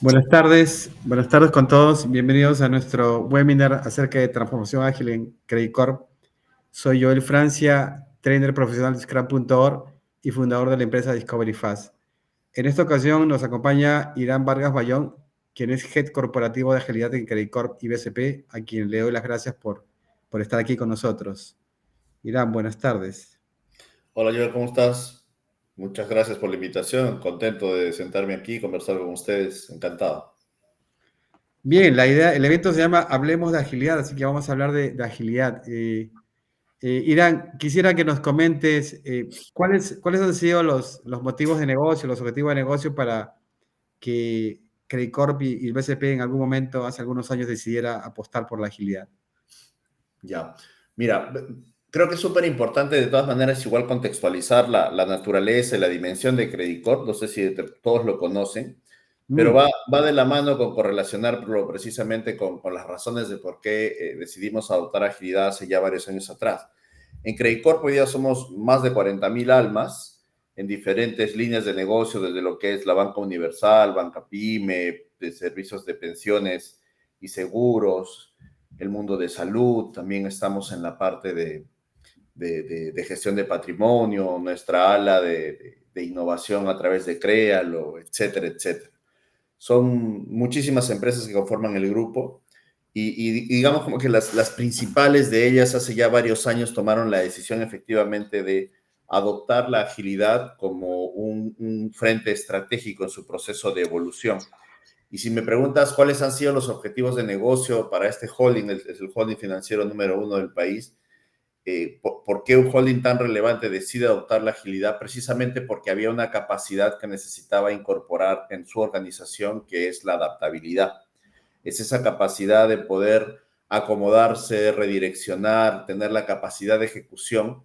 Buenas tardes con todos. Bienvenidos a nuestro webinar acerca de transformación ágil en Credit Corp. Soy Joel Francia, trainer profesional de Scrum.org y fundador de la empresa Discovery Fast. En esta ocasión nos acompaña Irán Vargas Bayón, quien es Head Corporativo de Agilidad en Credit Corp y BCP, a quien le doy las gracias por estar aquí con nosotros. Irán, buenas tardes. Hola, Joel, ¿cómo estás? Muchas gracias por la invitación. Contento de sentarme aquí y conversar con ustedes. Encantado. Bien, el evento se llama Hablemos de Agilidad, así que vamos a hablar de agilidad. Irán, quisiera que nos comentes cuáles han sido los motivos de negocio, los objetivos de negocio para que Credit Corp y el BCP en algún momento, hace algunos años, decidiera apostar por la agilidad. Ya. Mira, creo que es súper importante de todas maneras igual contextualizar la naturaleza y la dimensión de Credit Corp. No sé si todos lo conocen, pero Mm, va de la mano con correlacionarlo precisamente con las razones de por qué decidimos adoptar agilidad hace ya varios años atrás. En Credit Corp hoy día somos más de 40,000 almas en diferentes líneas de negocio, desde lo que es la banca universal, banca pyme, de servicios de pensiones y seguros, el mundo de salud, también estamos en la parte de gestión de patrimonio, nuestra ala de innovación a través de Créalo, etcétera, etcétera. Son muchísimas empresas que conforman el grupo y digamos como que las principales de ellas hace ya varios años tomaron la decisión efectivamente de adoptar la agilidad como un frente estratégico en su proceso de evolución. Y si me preguntas cuáles han sido los objetivos de negocio para este holding, es el holding financiero número uno del país, ¿por qué un holding tan relevante decide adoptar la agilidad? Precisamente porque había una capacidad que necesitaba incorporar en su organización, que es la adaptabilidad. Es esa capacidad de poder acomodarse, redireccionar, tener la capacidad de ejecución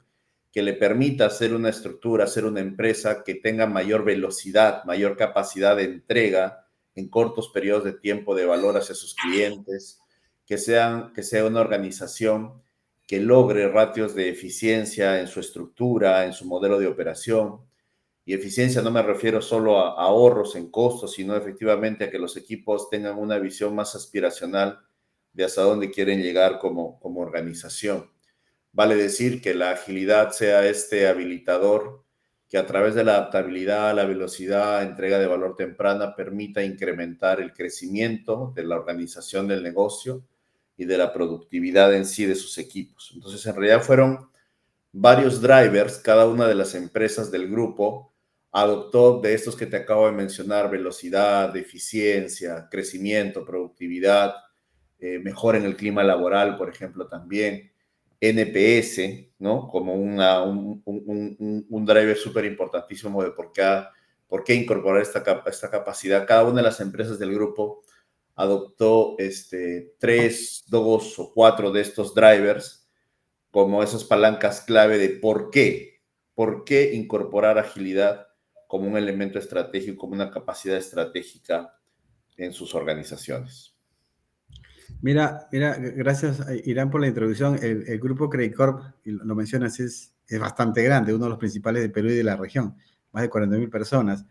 que le permita hacer una estructura, hacer una empresa que tenga mayor velocidad, mayor capacidad de entrega en cortos periodos de tiempo de valor hacia sus clientes, que sea una organización que logre ratios de eficiencia en su estructura, en su modelo de operación. Y eficiencia no me refiero solo a ahorros en costos, sino efectivamente a que los equipos tengan una visión más aspiracional de hasta dónde quieren llegar como organización. Vale decir que la agilidad sea este habilitador que a través de la adaptabilidad, la velocidad, entrega de valor temprana permita incrementar el crecimiento de la organización del negocio y de la productividad en sí de sus equipos. Entonces, en realidad fueron varios drivers, cada una de las empresas del grupo adoptó de estos que te acabo de mencionar: velocidad, eficiencia, crecimiento, productividad, mejora en el clima laboral, por ejemplo, también NPS, ¿no? Como un driver súper importantísimo de por qué incorporar esta capacidad. Cada una de las empresas del grupo adoptó tres, dos o cuatro de estos drivers como esas palancas clave de por qué incorporar agilidad como un elemento estratégico, como una capacidad estratégica en sus organizaciones. mira, gracias Irán por la introducción. El grupo Credit Corp, y lo mencionas, es bastante grande, uno de los principales de Perú y de la región, más de 40.000 personas.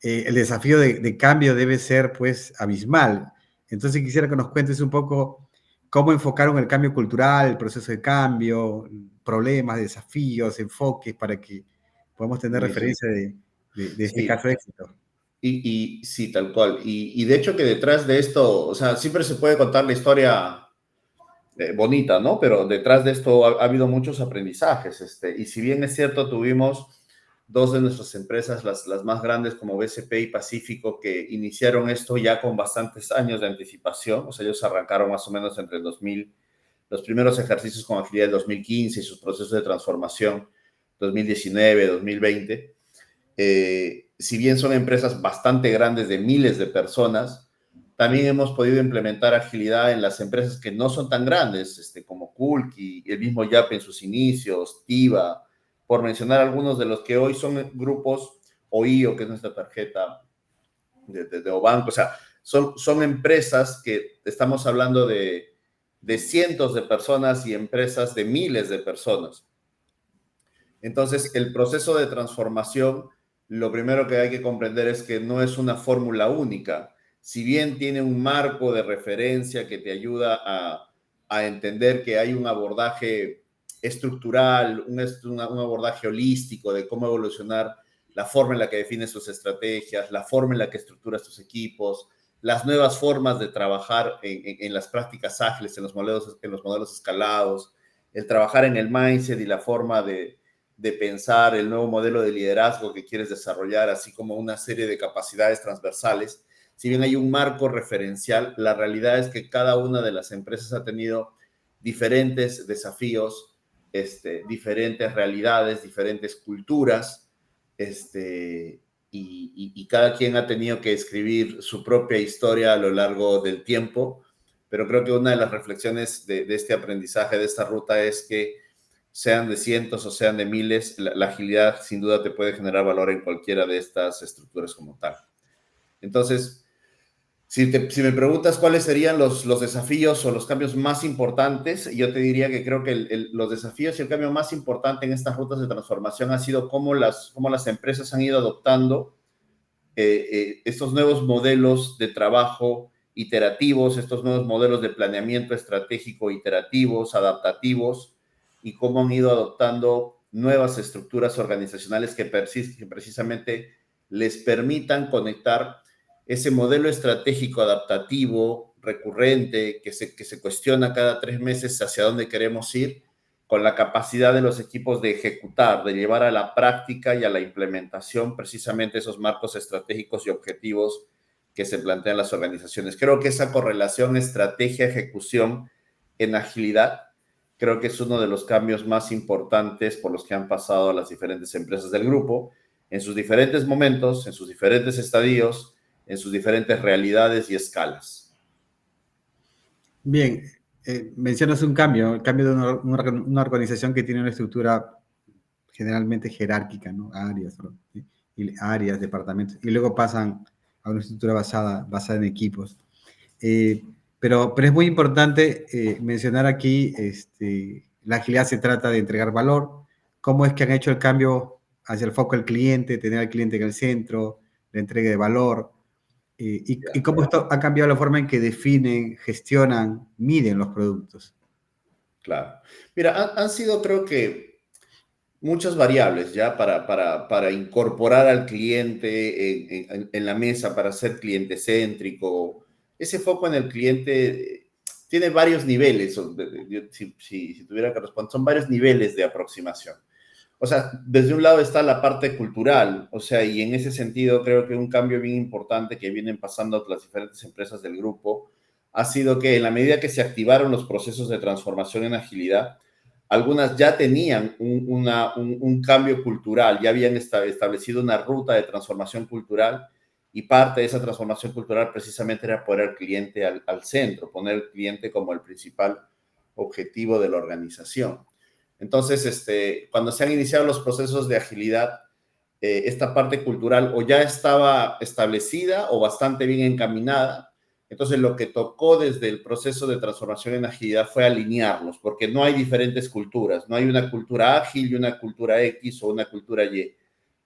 El desafío de cambio debe ser pues abismal. Entonces quisiera que nos cuentes un poco cómo enfocaron el cambio cultural, el proceso de cambio, problemas, desafíos, enfoques, para que podamos tener Buenísimo. referencia de este Sí, caso de éxito. y sí, tal cual. Y de hecho que detrás de esto, o sea, siempre se puede contar la historia bonita, ¿no? Pero detrás de esto ha habido muchos aprendizajes. Y si bien es cierto, tuvimos dos de nuestras empresas, las más grandes como BCP y Pacífico, que iniciaron esto ya con bastantes años de anticipación. O sea, ellos arrancaron más o menos entre el 2000, los primeros ejercicios con agilidad de 2015 y sus procesos de transformación 2019, 2020. Si bien son empresas bastante grandes de miles de personas, también hemos podido implementar agilidad en las empresas que no son tan grandes, como Kulki, el mismo Yap en sus inicios, Tiva, por mencionar algunos de los que hoy son grupos OIO, que es nuestra tarjeta de Obanco. O sea, son empresas que estamos hablando de cientos de personas y empresas de miles de personas. Entonces, el proceso de transformación, lo primero que hay que comprender es que no es una fórmula única, si bien tiene un marco de referencia que te ayuda a entender que hay un abordaje estructural, un abordaje holístico de cómo evolucionar la forma en la que defines tus estrategias, la forma en la que estructuras tus equipos, las nuevas formas de trabajar en las prácticas ágiles, en los modelos escalados, el trabajar en el mindset y la forma de pensar el nuevo modelo de liderazgo que quieres desarrollar, así como una serie de capacidades transversales. Si bien hay un marco referencial, la realidad es que cada una de las empresas ha tenido diferentes desafíos, diferentes realidades, diferentes culturas, y cada quien ha tenido que escribir su propia historia a lo largo del tiempo, pero creo que una de las reflexiones de este aprendizaje, de esta ruta, es que sean de cientos o sean de miles, la agilidad sin duda te puede generar valor en cualquiera de estas estructuras como tal. Entonces, si me preguntas cuáles serían los desafíos o los cambios más importantes, yo te diría que creo que los desafíos y el cambio más importante en estas rutas de transformación ha sido cómo las empresas han ido adoptando estos nuevos modelos de trabajo iterativos, estos nuevos modelos de planeamiento estratégico iterativos, adaptativos, y cómo han ido adoptando nuevas estructuras organizacionales que precisamente les permitan conectar ese modelo estratégico adaptativo, recurrente, que se cuestiona cada 3 meses hacia dónde queremos ir, con la capacidad de los equipos de ejecutar, de llevar a la práctica y a la implementación precisamente esos marcos estratégicos y objetivos que se plantean las organizaciones. Creo que esa correlación estrategia-ejecución en agilidad, creo que es uno de los cambios más importantes por los que han pasado las diferentes empresas del grupo, en sus diferentes momentos, en sus diferentes estadios, en sus diferentes realidades y escalas. Bien, mencionas un cambio, el cambio de una organización que tiene una estructura generalmente jerárquica, ¿no? Áreas, departamentos, y luego pasan a una estructura basada en equipos. Pero es muy importante mencionar aquí, la agilidad se trata de entregar valor, cómo es que han hecho el cambio hacia el foco del cliente, tener al cliente en el centro, la entrega de valor, y cómo esto ha cambiado la forma en que definen, gestionan, miden los productos. Claro. Mira, han sido, creo que, muchas variables ya para incorporar al cliente en la mesa, para ser cliente céntrico. Ese foco en el cliente tiene varios niveles. Si tuviera que responder, son varios niveles de aproximación. O sea, desde un lado está la parte cultural, o sea, y en ese sentido creo que un cambio bien importante que vienen pasando las diferentes empresas del grupo ha sido que en la medida que se activaron los procesos de transformación en agilidad, algunas ya tenían un cambio cultural, ya habían establecido una ruta de transformación cultural, y parte de esa transformación cultural precisamente era poner al cliente al centro, poner al cliente como el principal objetivo de la organización. Entonces, cuando se han iniciado los procesos de agilidad, esta parte cultural o ya estaba establecida o bastante bien encaminada. Entonces, lo que tocó desde el proceso de transformación en agilidad fue alinearlos, porque no hay diferentes culturas, no hay una cultura ágil y una cultura X o una cultura Y.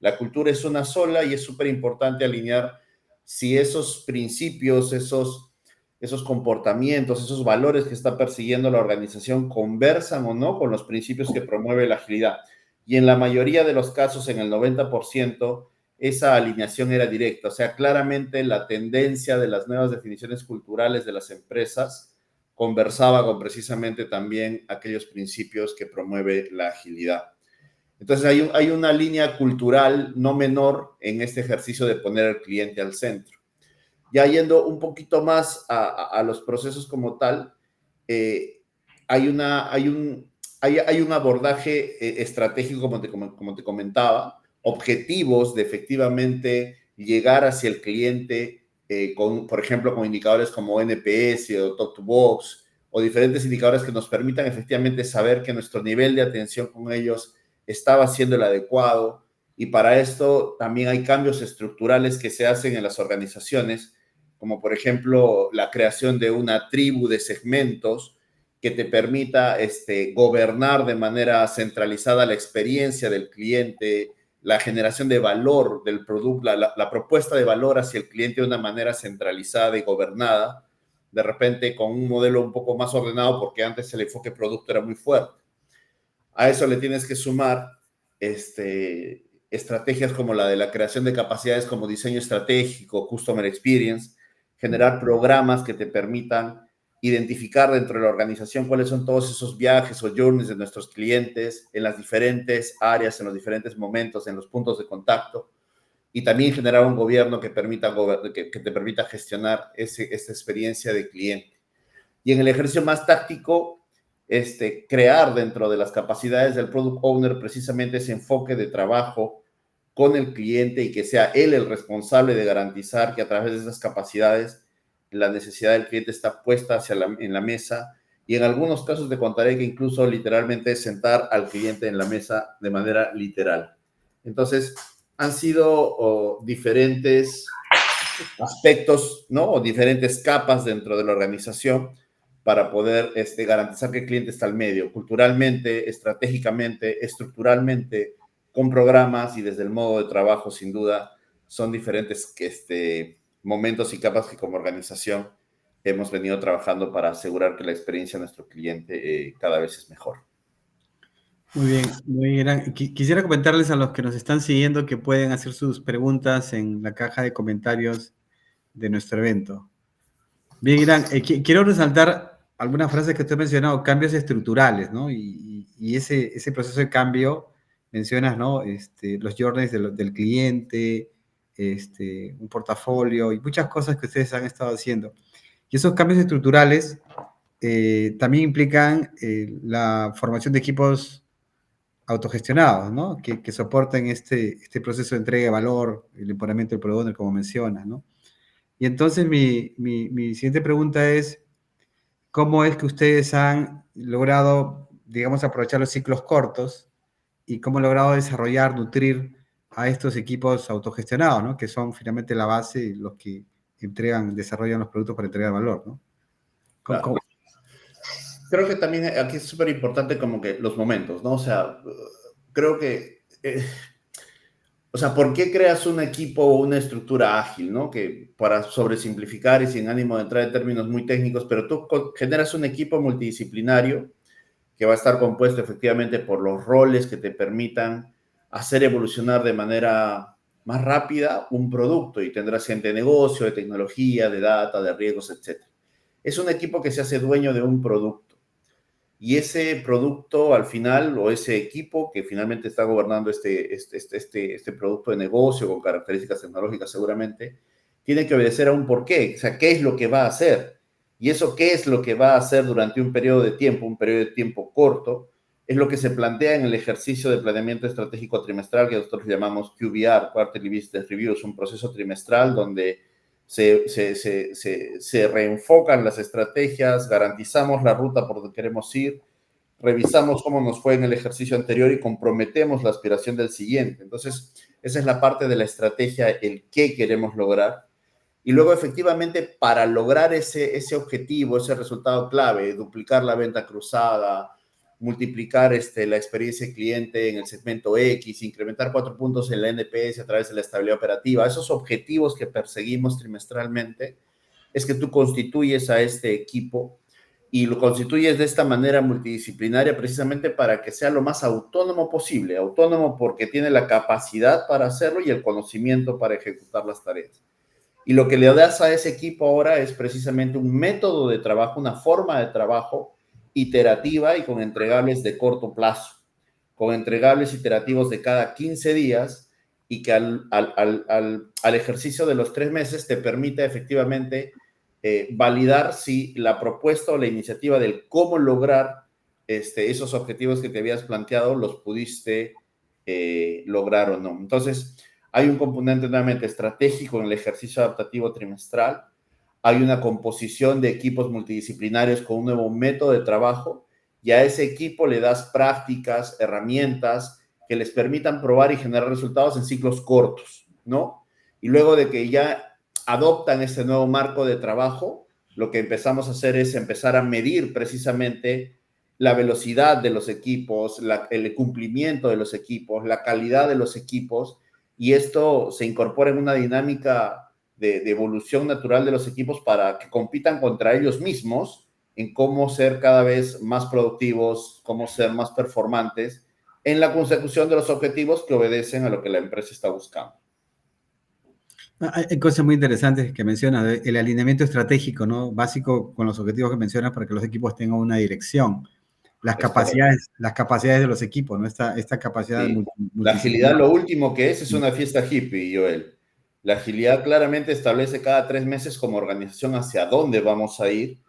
La cultura es una sola y es súper importante alinear si esos principios, esos comportamientos, esos valores que está persiguiendo la organización conversan o no con los principios que promueve la agilidad. Y en la mayoría de los casos, en el 90%, esa alineación era directa. O sea, claramente la tendencia de las nuevas definiciones culturales de las empresas conversaba con precisamente también aquellos principios que promueve la agilidad. Entonces hay una línea cultural no menor en este ejercicio de poner al cliente al centro. Ya yendo un poquito más a los procesos como tal, hay un abordaje estratégico, como te comentaba, objetivos de efectivamente llegar hacia el cliente, por ejemplo, con indicadores como NPS o Talk to Box, o diferentes indicadores que nos permitan efectivamente saber que nuestro nivel de atención con ellos estaba siendo el adecuado. Y para esto también hay cambios estructurales que se hacen en las organizaciones, como por ejemplo la creación de una tribu de segmentos que te permita gobernar de manera centralizada la experiencia del cliente, la generación de valor del producto, la propuesta de valor hacia el cliente de una manera centralizada y gobernada, de repente con un modelo un poco más ordenado, porque antes el enfoque producto era muy fuerte. A eso le tienes que sumar estrategias como la de la creación de capacidades como diseño estratégico, customer experience, generar programas que te permitan identificar dentro de la organización cuáles son todos esos viajes o journeys de nuestros clientes en las diferentes áreas, en los diferentes momentos, en los puntos de contacto, y también generar un gobierno que te permita gestionar esta experiencia de cliente. Y en el ejercicio más táctico, crear dentro de las capacidades del product owner precisamente ese enfoque de trabajo con el cliente y que sea él el responsable de garantizar que a través de esas capacidades la necesidad del cliente está puesta en la mesa, y en algunos casos te contaré que incluso literalmente sentar al cliente en la mesa de manera literal. Entonces, han sido diferentes aspectos, ¿no? O diferentes capas dentro de la organización para poder garantizar que el cliente está al medio, culturalmente, estratégicamente, estructuralmente, con programas y desde el modo de trabajo, sin duda, son diferentes momentos y capas que como organización hemos venido trabajando para asegurar que la experiencia de nuestro cliente cada vez es mejor. Muy bien, muy bien. Quisiera comentarles a los que nos están siguiendo que pueden hacer sus preguntas en la caja de comentarios de nuestro evento. Bien, Irán, quiero resaltar algunas frases que usted ha mencionado, cambios estructurales, ¿no? Y ese proceso de cambio, mencionas, ¿no? Los journeys del cliente, un portafolio y muchas cosas que ustedes han estado haciendo. Y esos cambios estructurales también implican la formación de equipos autogestionados, ¿no? Que soporten este proceso de entrega de valor, el empoderamiento del proveedor, como mencionas, ¿no? Y entonces mi siguiente pregunta es, ¿cómo es que ustedes han logrado, digamos, aprovechar los ciclos cortos y cómo han logrado desarrollar, nutrir a estos equipos autogestionados, ¿no? Que son finalmente la base y los que desarrollan los productos para entregar valor, ¿no? Claro. Creo que también aquí es súper importante como que los momentos, ¿no? O sea, creo que, o sea, ¿por qué creas un equipo o una estructura ágil, ¿no? Que para sobresimplificar y sin ánimo de entrar en términos muy técnicos, pero tú generas un equipo multidisciplinario que va a estar compuesto efectivamente por los roles que te permitan hacer evolucionar de manera más rápida un producto, y tendrás gente de negocio, de tecnología, de data, de riesgos, etc. Es un equipo que se hace dueño de un producto, y ese producto al final, o ese equipo que finalmente está gobernando este producto de negocio con características tecnológicas seguramente, tiene que obedecer a un porqué, o sea, qué es lo que va a hacer. Y eso qué es lo que va a hacer durante un periodo de tiempo corto, es lo que se plantea en el ejercicio de planeamiento estratégico trimestral que nosotros llamamos QBR, Quarterly Business Review. Es un proceso trimestral donde se reenfocan las estrategias, garantizamos la ruta por donde queremos ir, revisamos cómo nos fue en el ejercicio anterior y comprometemos la aspiración del siguiente. Entonces, esa es la parte de la estrategia, el qué queremos lograr. Y luego, efectivamente, para lograr ese objetivo, ese resultado clave, duplicar la venta cruzada, multiplicar la experiencia de cliente en el segmento X, incrementar 4 puntos en la NPS a través de la estabilidad operativa, esos objetivos que perseguimos trimestralmente, es que tú constituyes a este equipo y lo constituyes de esta manera multidisciplinaria precisamente para que sea lo más autónomo posible, autónomo porque tiene la capacidad para hacerlo y el conocimiento para ejecutar las tareas. Y lo que le das a ese equipo ahora es precisamente un método de trabajo, una forma de trabajo iterativa y con entregables de corto plazo, con entregables iterativos de cada 15 días, y que al ejercicio de los 3 meses te permite efectivamente validar si la propuesta o la iniciativa del cómo lograr esos objetivos que te habías planteado los pudiste lograr o no. Entonces, hay un componente nuevamente estratégico en el ejercicio adaptativo trimestral, hay una composición de equipos multidisciplinarios con un nuevo método de trabajo, y a ese equipo le das prácticas, herramientas que les permitan probar y generar resultados en ciclos cortos, ¿no? Y luego de que ya adoptan este nuevo marco de trabajo, lo que empezamos a hacer es empezar a medir precisamente la velocidad de los equipos, el cumplimiento de los equipos, la calidad de los equipos, y esto se incorpora en una dinámica de evolución natural de los equipos para que compitan contra ellos mismos en cómo ser cada vez más productivos, cómo ser más performantes en la consecución de los objetivos que obedecen a lo que la empresa está buscando. Hay cosas muy interesantes que mencionas, el alineamiento estratégico, ¿no? Básico con los objetivos que mencionas para que los equipos tengan una dirección. Es correcto. Las capacidades de los equipos, ¿no? Esta capacidad Sí. La agilidad, multidisciplinar. lo último que es una fiesta hippie, Joel. La agilidad claramente establece cada 3 meses como organización hacia dónde vamos a ir.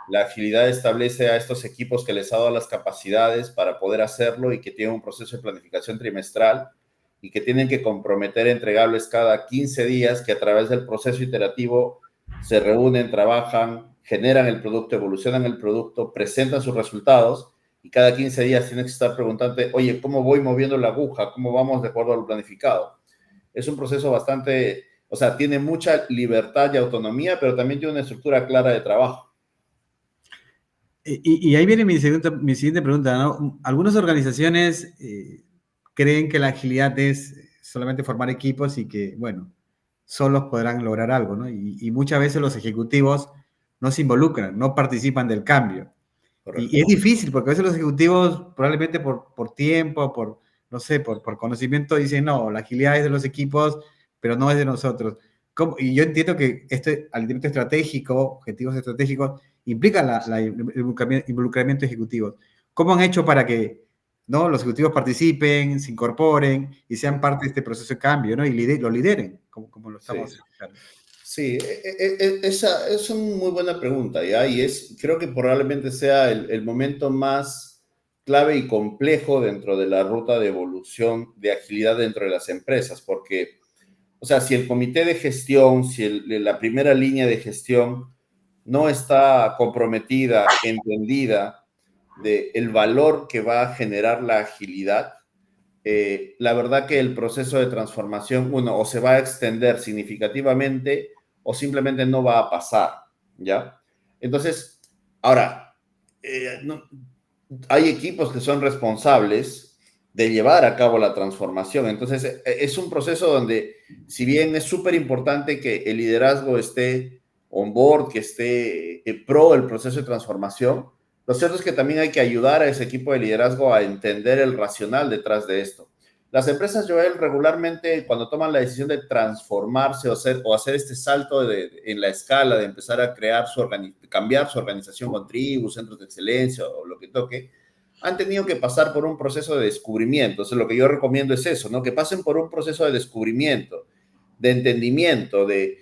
La agilidad establece a estos equipos que les ha dado las capacidades para poder hacerlo y que tienen un proceso de planificación trimestral y que tienen que comprometer entregables cada 15 días, que a través del proceso iterativo se reúnen, trabajan, generan el producto, evolucionan el producto, presentan sus resultados y cada 15 días tienes que estar preguntando, oye, ¿cómo voy moviendo la aguja? ¿Cómo vamos de acuerdo a lo planificado? Es un proceso bastante, o sea, tiene mucha libertad y autonomía, pero también tiene una estructura clara de trabajo. Y ahí viene mi siguiente pregunta, ¿no? Algunas organizaciones creen que la agilidad es solamente formar equipos y que, bueno, solos podrán lograr algo, ¿no? Y muchas veces los ejecutivos no se involucran, no participan del cambio. Y Correcto. es difícil, porque a veces los ejecutivos, probablemente por tiempo, no sé, por conocimiento, dicen, no, la agilidad es de los equipos, pero no es de nosotros. Y yo entiendo que este alineamiento estratégico, objetivos estratégicos, implica el involucramiento ejecutivo. ¿Cómo han hecho para que, ¿no?, los ejecutivos participen, se incorporen y sean parte de este proceso de cambio, ¿no?, y lo lideren, como lo Sí. estamos escuchando? Sí, esa es una muy buena pregunta, ¿ya? Y creo que probablemente sea el momento más clave y complejo dentro de la ruta de evolución de agilidad dentro de las empresas, porque, o sea, si el comité de gestión, si la primera línea de gestión no está comprometida, entendida del valor que va a generar la agilidad, la verdad que el proceso de transformación, uno, o se va a extender significativamente o simplemente no va a pasar, ¿ya? Entonces, ahora, no, hay equipos que son responsables de llevar a cabo la transformación. Entonces, es un proceso donde, si bien es súper importante que el liderazgo esté on board, que esté pro el proceso de transformación, lo cierto es que también hay que ayudar a ese equipo de liderazgo a entender el racional detrás de esto. Las empresas, Joel, regularmente cuando toman la decisión de transformarse o hacer este salto en la escala, de empezar a crear cambiar su organización con tribus, centros de excelencia o lo que toque, han tenido que pasar por un proceso de descubrimiento. Entonces, lo que yo recomiendo es eso, ¿no? Que pasen por un proceso de descubrimiento, de entendimiento, de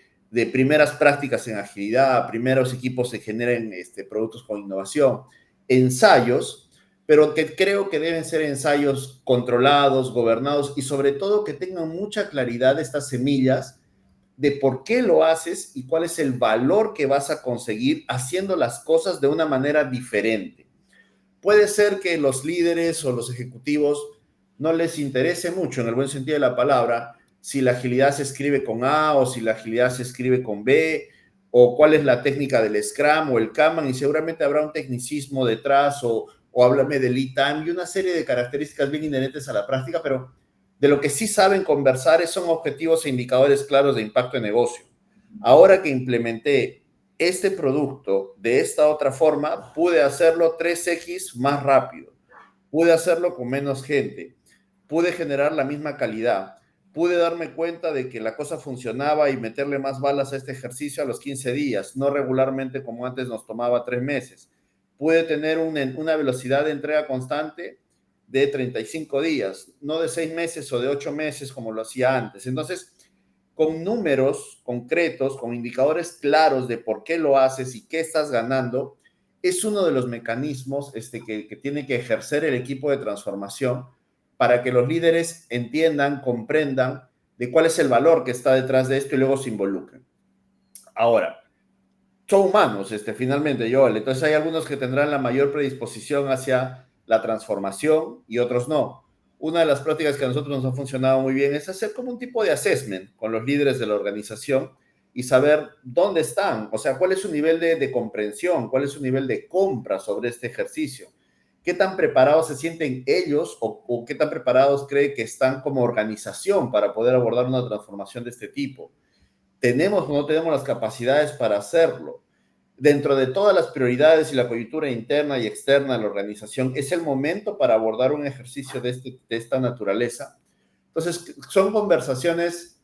primeras prácticas en agilidad, primeros equipos que generen productos con innovación, ensayos, pero que creo que deben ser ensayos controlados, gobernados y sobre todo que tengan mucha claridad estas semillas de por qué lo haces y cuál es el valor que vas a conseguir haciendo las cosas de una manera diferente. Puede ser que los líderes o los ejecutivos no les interese mucho, en el buen sentido de la palabra, si la agilidad se escribe con A o si la agilidad se escribe con B, o cuál es la técnica del Scrum o el Kanban, y seguramente habrá un tecnicismo detrás, o háblame del lead time y una serie de características bien inherentes a la práctica, pero de lo que sí saben conversar son objetivos e indicadores claros de impacto de negocio. Ahora que implementé este producto de esta otra forma, pude hacerlo 3x más rápido, pude hacerlo con menos gente, pude generar la misma calidad, pude darme cuenta de que la cosa funcionaba y meterle más balas a este ejercicio a los 15 días, no regularmente como antes nos tomaba 3 meses. Pude tener una velocidad de entrega constante de 35 días, no de 6 meses o de 8 meses como lo hacía antes. Entonces, con números concretos, con indicadores claros de por qué lo haces y qué estás ganando, es uno de los mecanismos que tiene que ejercer el equipo de transformación para que los líderes entiendan, comprendan de cuál es el valor que está detrás de esto y luego se involucren. Ahora, son humanos, finalmente, Joel. Entonces hay algunos que tendrán la mayor predisposición hacia la transformación y otros no. Una de las prácticas que a nosotros nos ha funcionado muy bien es hacer como un tipo de assessment con los líderes de la organización y saber dónde están, o sea, cuál es su nivel de comprensión, cuál es su nivel de compra sobre este ejercicio, ¿qué tan preparados se sienten ellos o qué tan preparados cree que están como organización para poder abordar una transformación de este tipo? ¿Tenemos o no tenemos las capacidades para hacerlo? Dentro de todas las prioridades y la coyuntura interna y externa de la organización, ¿es el momento para abordar un ejercicio de esta naturaleza? Entonces, son conversaciones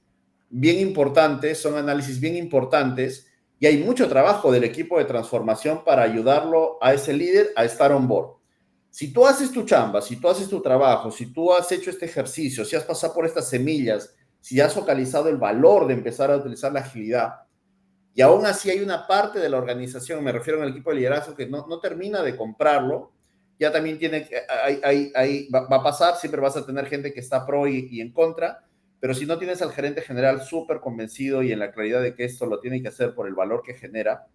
bien importantes, son análisis bien importantes y hay mucho trabajo del equipo de transformación para ayudarlo a ese líder a estar on board. Si tú haces tu chamba, si tú haces tu trabajo, si tú has hecho este ejercicio, si has pasado por estas semillas, si has focalizado el valor de empezar a utilizar la agilidad, y aún así hay una parte de la organización, me refiero al equipo de liderazgo, que no termina de comprarlo, ya también tiene, va a pasar, siempre vas a tener gente que está pro y en contra, pero si no tienes al gerente general súper convencido y en la claridad de que esto lo tiene que hacer por el valor que genera,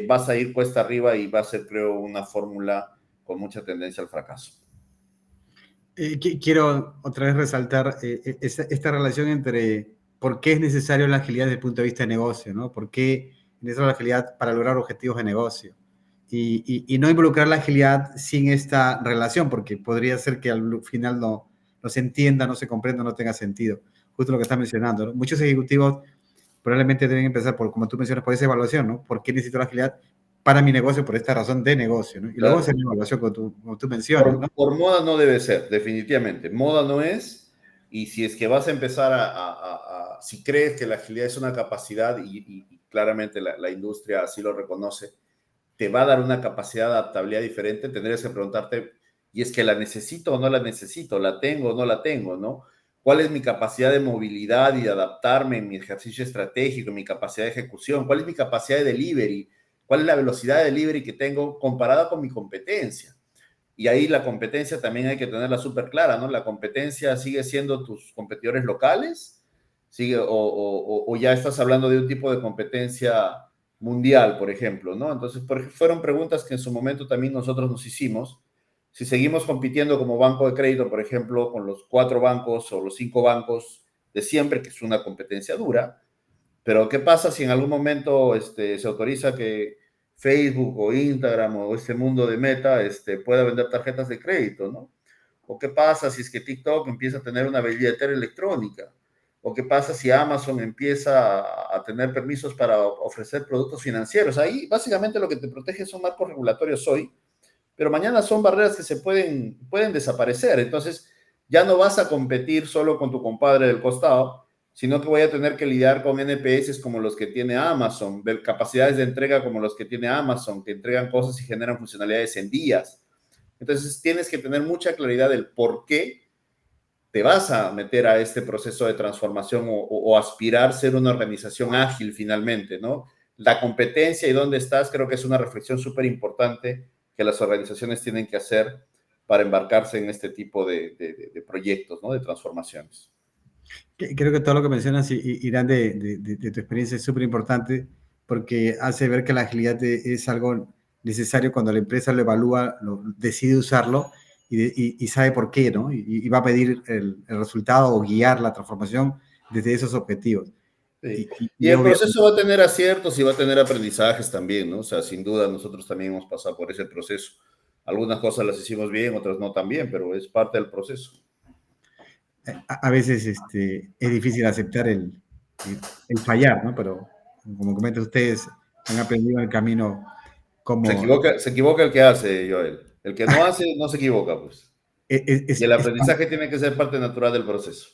vas a ir cuesta arriba y va a ser, creo, una fórmula con mucha tendencia al fracaso. Quiero otra vez resaltar esta relación entre por qué es necesario la agilidad desde el punto de vista de negocio, ¿no? ¿Por qué es necesaria la agilidad para lograr objetivos de negocio? Y no involucrar la agilidad sin esta relación, porque podría ser que al final no se entienda, no se comprenda, no tenga sentido. Justo lo que estás mencionando, ¿no? Muchos ejecutivos probablemente deben empezar por, como tú mencionas, por esa evaluación, ¿no? ¿Por qué necesito la agilidad para mi negocio? Por esta razón de negocio, ¿no? Y luego Claro. hacer una evaluación como tú mencionas, ¿no? Por moda no debe ser, definitivamente. Moda no es, y si es que vas a empezar si crees que la agilidad es una capacidad, y claramente la industria así lo reconoce, te va a dar una capacidad de adaptabilidad diferente, tendrías que preguntarte, ¿y es que la necesito o no la necesito? ¿La tengo o no la tengo? ¿No? ¿Cuál es mi capacidad de movilidad y de adaptarme en mi ejercicio estratégico, en mi capacidad de ejecución? ¿Cuál es mi capacidad de delivery? ¿Cuál es la velocidad de delivery que tengo comparada con mi competencia? Y ahí la competencia también hay que tenerla súper clara, ¿no? La competencia sigue siendo tus competidores locales, sigue, o ya estás hablando de un tipo de competencia mundial, por ejemplo, ¿no? Entonces, fueron preguntas que en su momento también nosotros nos hicimos. Si seguimos compitiendo como banco de crédito, por ejemplo, con los 4 bancos o los 5 bancos de siempre, que es una competencia dura, pero ¿qué pasa si en algún momento se autoriza que Facebook o Instagram o este mundo de Meta pueda vender tarjetas de crédito, ¿no? ¿O qué pasa si es que TikTok empieza a tener una billetera electrónica? ¿O qué pasa si Amazon empieza a tener permisos para ofrecer productos financieros? Ahí básicamente lo que te protege son marcos regulatorios hoy, pero mañana son barreras que pueden desaparecer. Entonces ya no vas a competir solo con tu compadre del costado, sino que voy a tener que lidiar con NPS como los que tiene Amazon, de capacidades de entrega como los que tiene Amazon, que entregan cosas y generan funcionalidades en días. Entonces tienes que tener mucha claridad del por qué te vas a meter a este proceso de transformación o aspirar a ser una organización ágil finalmente, ¿no? La competencia y dónde estás creo que es una reflexión súper importante que las organizaciones tienen que hacer para embarcarse en este tipo de proyectos, ¿no? De transformaciones. Creo que todo lo que mencionas, Irán, de tu experiencia es súper importante porque hace ver que la agilidad es algo necesario cuando la empresa lo evalúa, decide usarlo y sabe por qué, ¿no? Y va a pedir el resultado o guiar la transformación desde esos objetivos. Sí. Y Y el obviamente, proceso va a tener aciertos y va a tener aprendizajes también, ¿no? O sea, sin duda nosotros también hemos pasado por ese proceso. Algunas cosas las hicimos bien, otras no tan bien, pero es parte del proceso. a veces es difícil aceptar el fallar, ¿no? Pero como comentan ustedes, han aprendido en el camino cómo... Se equivoca el que hace, Joel. El que no hace, no se equivoca, pues. Y el aprendizaje tiene que ser parte natural del proceso.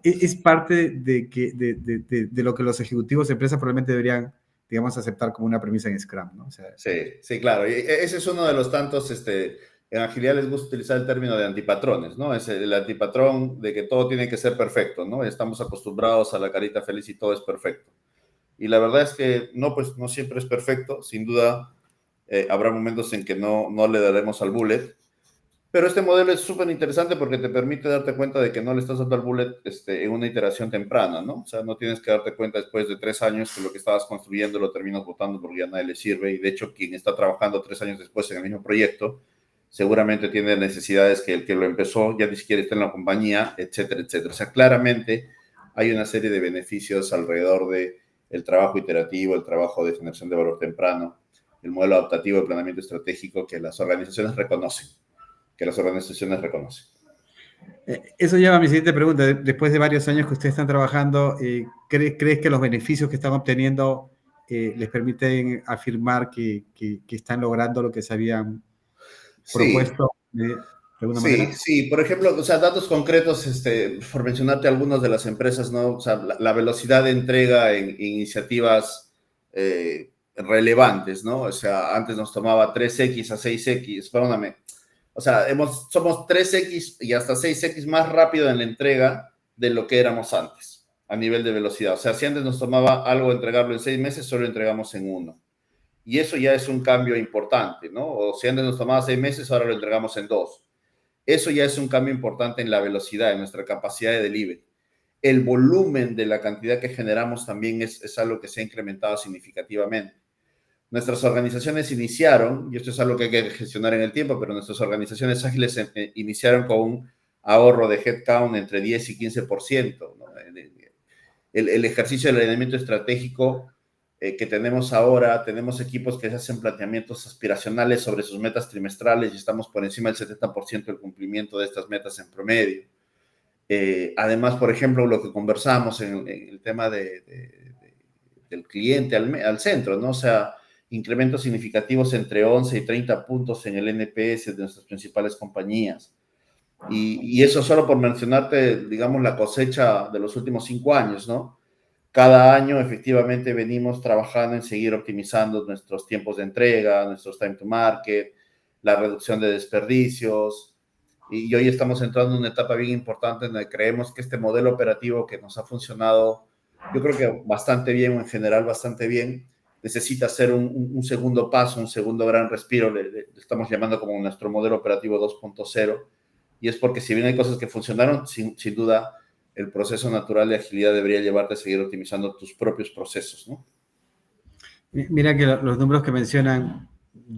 Es parte de lo que los ejecutivos de empresas probablemente deberían, digamos, aceptar como una premisa en Scrum, ¿no? O sea, Sí, sí, claro. Y ese es uno de los tantos, en agilidad les gusta utilizar el término de antipatrones, ¿no? Es el antipatrón de que todo tiene que ser perfecto, ¿no? Estamos acostumbrados a la carita feliz y todo es perfecto. Y la verdad es que no, pues no siempre es perfecto. Sin duda, habrá momentos en que no le daremos al bullet. Pero este modelo es súper interesante porque te permite darte cuenta de que no le estás dando al bullet en una iteración temprana, ¿no? O sea, no tienes que darte cuenta después de 3 años que lo que estabas construyendo lo terminas botando porque ya a nadie le sirve. Y de hecho, quien está trabajando 3 años después en el mismo proyecto, seguramente tiene necesidades que el que lo empezó ya ni siquiera está en la compañía, etcétera, etcétera. O sea, claramente hay una serie de beneficios alrededor de el trabajo iterativo, el trabajo de generación de valor temprano, el modelo adaptativo de planeamiento estratégico que las organizaciones reconocen. que las organizaciones reconocen. Eso lleva a mi siguiente pregunta. Después de varios años que ustedes están trabajando, ¿crees que los beneficios que están obteniendo les permiten afirmar que están logrando lo que se habían Sí, propuesto de alguna sí, manera? sí. Por ejemplo, o sea, datos concretos, por mencionarte algunas de las empresas, ¿no? O sea, la velocidad de entrega en iniciativas relevantes, ¿no? O sea, antes nos tomaba 3X a 6X, perdóname. O sea, somos 3X y hasta 6X más rápido en la entrega de lo que éramos antes, a nivel de velocidad. O sea, si antes nos tomaba algo entregarlo en 6 meses, solo entregamos en uno. Y eso ya es un cambio importante, ¿no? O si antes nos tomaba 6 meses, ahora lo entregamos en 2. Eso ya es un cambio importante en la velocidad, en nuestra capacidad de delivery. El volumen de la cantidad que generamos también es algo que se ha incrementado significativamente. Nuestras organizaciones iniciaron, y esto es algo que hay que gestionar en el tiempo, pero nuestras organizaciones ágiles iniciaron con un ahorro de headcount entre 10 y 15%, ¿no? El ejercicio del alineamiento estratégico que tenemos ahora, tenemos equipos que hacen planteamientos aspiracionales sobre sus metas trimestrales y estamos por encima del 70% del cumplimiento de estas metas en promedio. Además, por ejemplo, lo que conversamos en el tema del cliente al centro, ¿no? O sea, incrementos significativos entre 11 y 30 puntos en el NPS de nuestras principales compañías. Y eso solo por mencionarte, digamos, la cosecha de los últimos 5 años, ¿no? Cada año efectivamente venimos trabajando en seguir optimizando nuestros tiempos de entrega, nuestros time to market, la reducción de desperdicios. Y hoy estamos entrando en una etapa bien importante en la que creemos que este modelo operativo que nos ha funcionado, yo creo que bastante bien, o en general bastante bien, necesita hacer un segundo paso, un segundo gran respiro, le estamos llamando como nuestro modelo operativo 2.0, y es porque si bien hay cosas que funcionaron, sin duda el proceso natural de agilidad debería llevarte a seguir optimizando tus propios procesos, ¿no? Mira que los números que mencionan,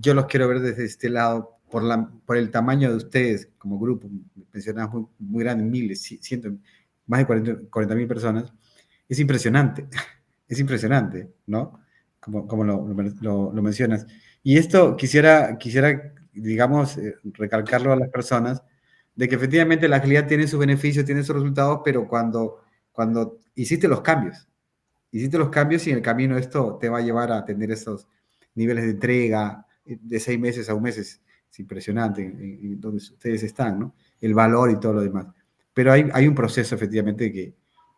yo los quiero ver desde este lado, por el tamaño de ustedes como grupo, mencionas muy, muy grande, miles, cientos, más de 40.000 personas, es impresionante, es impresionante, ¿no? Como lo mencionas. Y esto quisiera digamos, recalcarlo a las personas, de que efectivamente la agilidad tiene sus beneficios, tiene sus resultados, pero cuando hiciste los cambios y en el camino esto te va a llevar a tener esos niveles de entrega de 6 meses a un mes. Es impresionante en donde ustedes están, ¿no? El valor y todo lo demás. Pero hay un proceso efectivamente que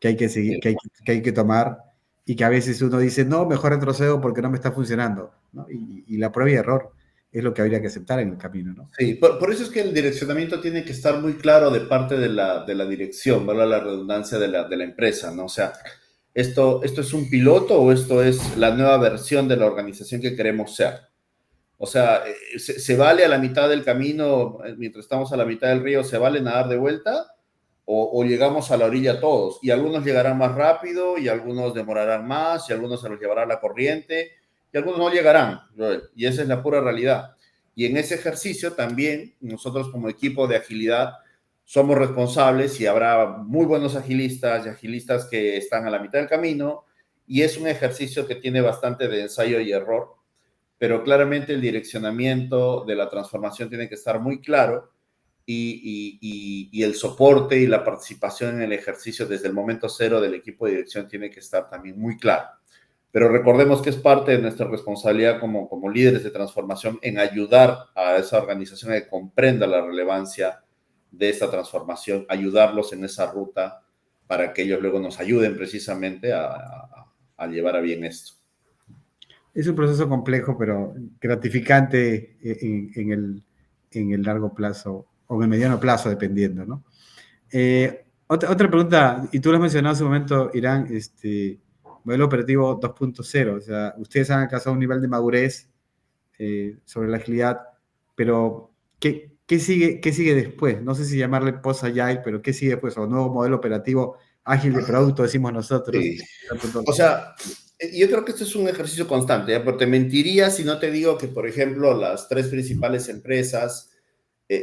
hay que seguir, que hay que tomar y que a veces uno dice, no, mejor retrocedo porque no me está funcionando, ¿no? Y la prueba y error es lo que habría que aceptar en el camino, ¿no? Sí, por eso es que el direccionamiento tiene que estar muy claro de parte de la dirección, ¿vale? La redundancia de la empresa, ¿no? O sea, ¿esto es un piloto o esto es la nueva versión de la organización que queremos ser? O sea, ¿se vale a la mitad del camino, mientras estamos a la mitad del río, se vale nadar de vuelta? ¿O llegamos a la orilla todos? Y algunos llegarán más rápido, y algunos demorarán más, y algunos se los llevará la corriente, y algunos no llegarán, Joel. Y esa es la pura realidad. Y en ese ejercicio también nosotros como equipo de agilidad somos responsables y habrá muy buenos agilistas y agilistas que están a la mitad del camino, y es un ejercicio que tiene bastante de ensayo y error, pero claramente el direccionamiento de la transformación tiene que estar muy claro, y el soporte y la participación en el ejercicio desde el momento cero del equipo de dirección tiene que estar también muy claro. Pero recordemos que es parte de nuestra responsabilidad como líderes de transformación en ayudar a esa organización a que comprenda la relevancia de esta transformación, ayudarlos en esa ruta para que ellos luego nos ayuden precisamente a llevar a bien esto. Es un proceso complejo, pero gratificante en el largo plazo o en el mediano plazo, dependiendo, ¿no? Otra pregunta, y tú lo has mencionado hace un momento, Irán, modelo operativo 2.0, o sea, ustedes han alcanzado un nivel de madurez sobre la agilidad, pero ¿qué sigue después? No sé si llamarle post-agile, pero ¿qué sigue después? O nuevo modelo operativo ágil de producto, decimos nosotros. Sí. O sea, yo creo que esto es un ejercicio constante, ¿ya? Porque te mentiría si no te digo que, por ejemplo, las tres principales empresas,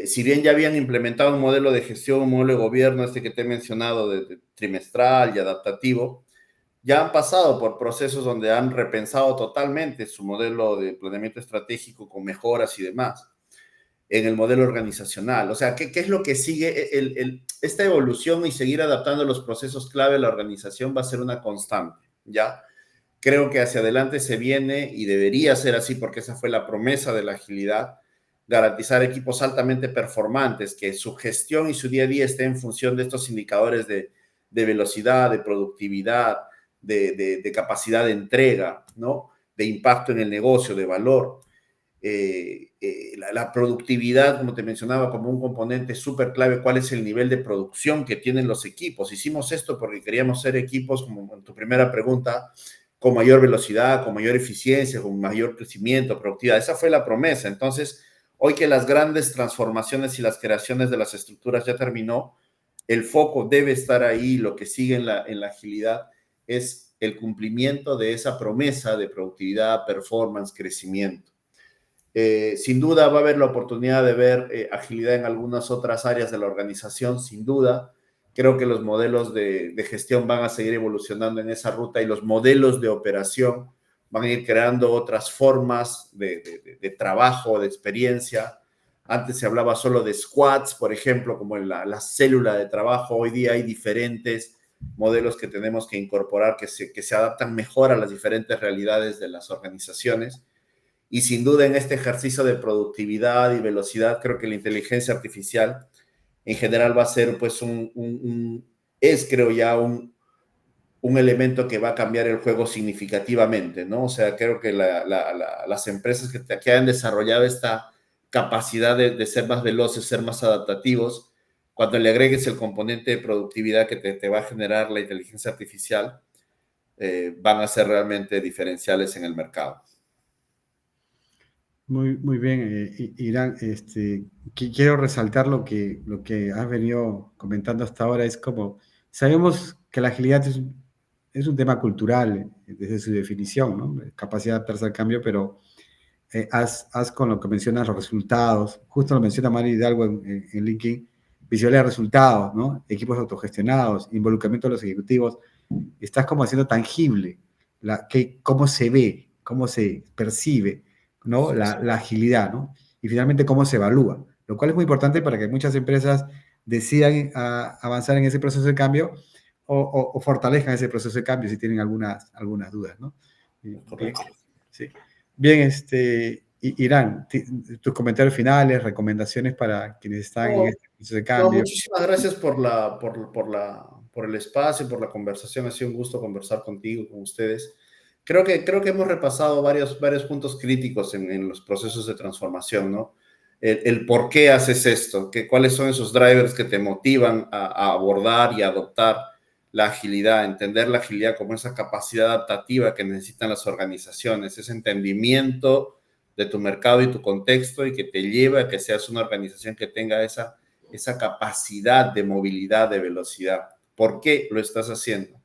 si bien ya habían implementado un modelo de gestión, un modelo de gobierno, este que te he mencionado, de trimestral y adaptativo, ya han pasado por procesos donde han repensado totalmente su modelo de planeamiento estratégico con mejoras y demás. en el modelo organizacional. O sea, ¿qué es lo que sigue? Esta evolución y seguir adaptando los procesos clave a la organización va a ser una constante, ¿ya? Creo que hacia adelante se viene y debería ser así porque esa fue la promesa de la agilidad, garantizar equipos altamente performantes, que su gestión y su día a día esté en función de estos indicadores de velocidad, de productividad, de capacidad de entrega, ¿no? De impacto en el negocio, de valor. La productividad, como te mencionaba, como un componente súper clave, cuál es el nivel de producción que tienen los equipos. Hicimos esto porque queríamos ser equipos, como en tu primera pregunta, con mayor velocidad, con mayor eficiencia, con mayor crecimiento, productividad. Esa fue la promesa. Entonces, hoy que las grandes transformaciones y las creaciones de las estructuras ya terminó, el foco debe estar ahí. Lo que sigue en la agilidad es el cumplimiento de esa promesa de productividad, performance, crecimiento. Sin duda va a haber la oportunidad de ver agilidad en algunas otras áreas de la organización, sin duda. Creo que los modelos de gestión van a seguir evolucionando en esa ruta y los modelos de operación van a ir creando otras formas de trabajo, de experiencia. Antes se hablaba solo de squads, por ejemplo, como en la célula de trabajo. Hoy día hay diferentes modelos que tenemos que incorporar que se adaptan mejor a las diferentes realidades de las organizaciones. Y sin duda en este ejercicio de productividad y velocidad, creo que la inteligencia artificial en general va a ser pues es creo ya un elemento que va a cambiar el juego significativamente, ¿no? O sea, creo que las empresas que han desarrollado esta capacidad de ser más veloces, ser más adaptativos, cuando le agregues el componente de productividad que te va a generar la inteligencia artificial, van a ser realmente diferenciales en el mercado. Muy bien, Irán. Quiero resaltar lo que has venido comentando hasta ahora. Es como, sabemos que la agilidad es un tema cultural desde su definición, ¿no? Capacidad de adaptarse al cambio, pero haz con lo que mencionas los resultados. Justo lo menciona Mari Hidalgo en LinkedIn, visualizar resultados, ¿no? Equipos autogestionados, involucramiento de los ejecutivos. Estás como haciendo tangible cómo se ve, cómo se percibe, ¿no? La agilidad, ¿no? Y finalmente cómo se evalúa, lo cual es muy importante para que muchas empresas decidan avanzar en ese proceso de cambio o fortalezcan ese proceso de cambio si tienen algunas dudas, ¿no? Bien, sí. Bien, Irán, tus comentarios finales, recomendaciones para quienes están en No, este proceso de no, cambio. muchísimas gracias por el espacio, por la conversación. Ha sido un gusto conversar contigo, con ustedes. Creo que hemos repasado varios puntos críticos en los procesos de transformación, ¿no? El por qué haces esto, cuáles son esos drivers que te motivan a abordar y adoptar la agilidad, entender la agilidad como esa capacidad adaptativa que necesitan las organizaciones, ese entendimiento de tu mercado y tu contexto y que te lleva a que seas una organización que tenga esa capacidad de movilidad, de velocidad. ¿Por qué lo estás haciendo?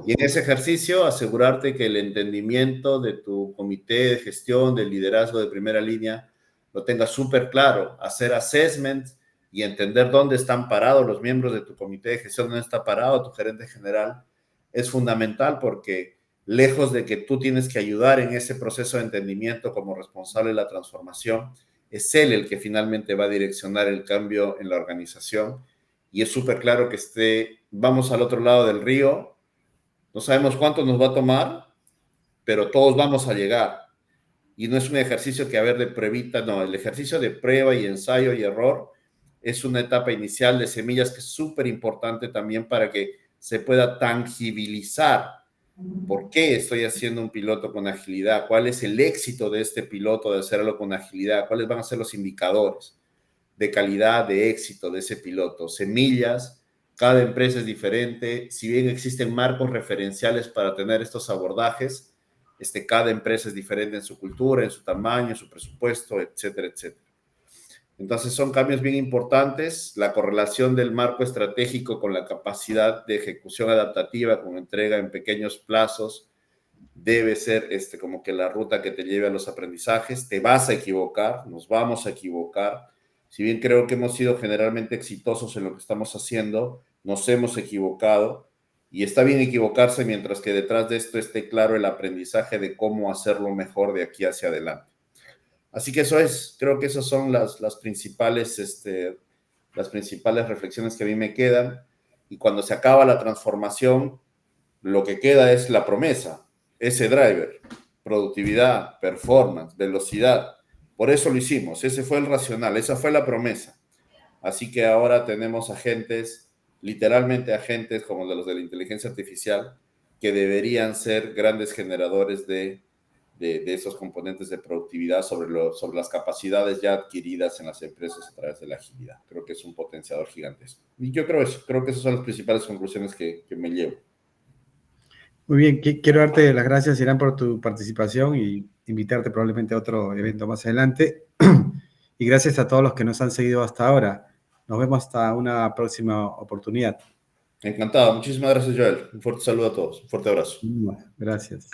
Y en ese ejercicio, asegurarte que el entendimiento de tu comité de gestión, del liderazgo de primera línea, lo tengas súper claro, hacer assessment y entender dónde están parados los miembros de tu comité de gestión, dónde está parado tu gerente general, es fundamental porque lejos de que tú tienes que ayudar en ese proceso de entendimiento como responsable de la transformación, es él el que finalmente va a direccionar el cambio en la organización. Y es súper claro que vamos al otro lado del río, no sabemos cuánto nos va a tomar, pero todos vamos a llegar. Y no es un ejercicio que haber de pruebita, no, el ejercicio de prueba y ensayo y error es una etapa inicial de semillas que es súper importante también para que se pueda tangibilizar por qué estoy haciendo un piloto con agilidad, cuál es el éxito de este piloto de hacerlo con agilidad, cuáles van a ser los indicadores de calidad, de éxito de ese piloto. Semillas, cada empresa es diferente, si bien existen marcos referenciales para tener estos abordajes, cada empresa es diferente en su cultura, en su tamaño, en su presupuesto, etcétera, etcétera. Entonces son cambios bien importantes, la correlación del marco estratégico con la capacidad de ejecución adaptativa, con entrega en pequeños plazos, debe ser como que la ruta que te lleve a los aprendizajes. Te vas a equivocar, nos vamos a equivocar. Si bien creo que hemos sido generalmente exitosos en lo que estamos haciendo, nos hemos equivocado y está bien equivocarse mientras que detrás de esto esté claro el aprendizaje de cómo hacerlo mejor de aquí hacia adelante. Así que eso es, creo que esas son las principales reflexiones que a mí me quedan. Y cuando se acaba la transformación, lo que queda es la promesa, ese driver, productividad, performance, velocidad. Por eso lo hicimos, ese fue el racional, esa fue la promesa. Así que ahora tenemos agentes, literalmente agentes como de los de la inteligencia artificial, que deberían ser grandes generadores de esos componentes de productividad sobre las capacidades ya adquiridas en las empresas a través de la agilidad. Creo que es un potenciador gigantesco. Y yo creo que esas son las principales conclusiones que me llevo. Muy bien, quiero darte las gracias, Irán, por tu participación y invitarte probablemente a otro evento más adelante. Y gracias a todos los que nos han seguido hasta ahora. Nos vemos hasta una próxima oportunidad. Encantado. Muchísimas gracias, Joel. Un fuerte saludo a todos. Un fuerte abrazo. Gracias.